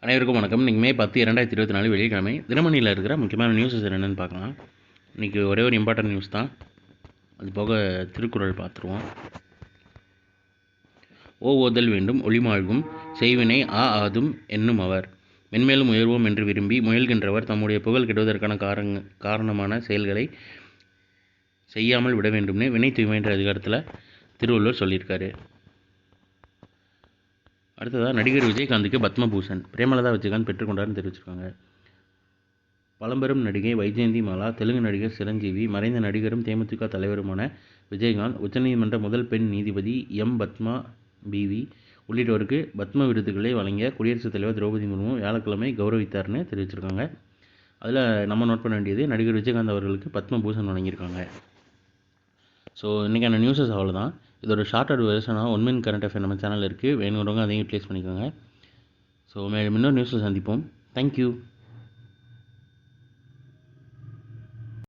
அனைவருக்கும் வணக்கம். இன்றைக்கி மே 10, 2024 வெள்ளிக்கிழமை. தினமணியில் இருக்கிற முக்கியமான நியூஸஸ் என்னென்னு பார்க்கலாம். இன்றைக்கி ஒரே ஒரு இம்பார்ட்டன்ட் நியூஸ் தான். அது போக திருக்குறள் பார்த்துருவோம். ஓதல் வேண்டும் ஒளிமாழ்வும் செய்வினை ஆதும் என்னும் அவர் மென்மேலும் உயர்வோம் என்று விரும்பி முயல்கின்றவர் தம்முடைய புகழ் கெடுவதற்கான காரணமான செயல்களை செய்யாமல் விட வேண்டும்னு வினை தூய்மைன்ற அதிகாரத்தில் திருவள்ளுவர் சொல்லியிருக்காரு. அடுத்ததாக நடிகர் விஜயகாந்துக்கு பத்மபூஷன் பிரேமலதா விஜயகாந்த் பெற்றுக்கொண்டார்னு தெரிவிச்சிருக்காங்க. பழம்பெரும் நடிகை வைஜெயந்தி மாலா, தெலுங்கு நடிகர் சிரஞ்சீவி, மறைந்த நடிகரும் தேமுதிக தலைவருமான விஜயகாந்த், உச்சநீதிமன்ற முதல் பெண் நீதிபதி பத்மா பிவி உள்ளிட்டோருக்கு பத்ம விருதுகளை வழங்கிய குடியரசுத் தலைவர் திரௌபதி முர்மு வியாழக்கிழமை கௌரவித்தார்னு தெரிவிச்சிருக்காங்க. அதில் நம்ம நோட் பண்ண வேண்டியது, நடிகர் விஜயகாந்த் அவர்களுக்கு பத்மபூஷன் வழங்கியிருக்காங்க. ஸோ இன்றைக்கான நியூஸஸ் அவ்வளோதான். இதோட ஷார்ட்டட் வெர்ஷனாக 1 மினிட் கரண்ட் அஃபேர் நம்ம சேனல் இருக்குது. வேணுங்கிறவங்க அதையும் யூட்டிலைஸ் பண்ணிக்கோங்க. ஸோ மேலும் இன்னொரு நியூஸில் சந்திப்போம். தேங்க்யூ.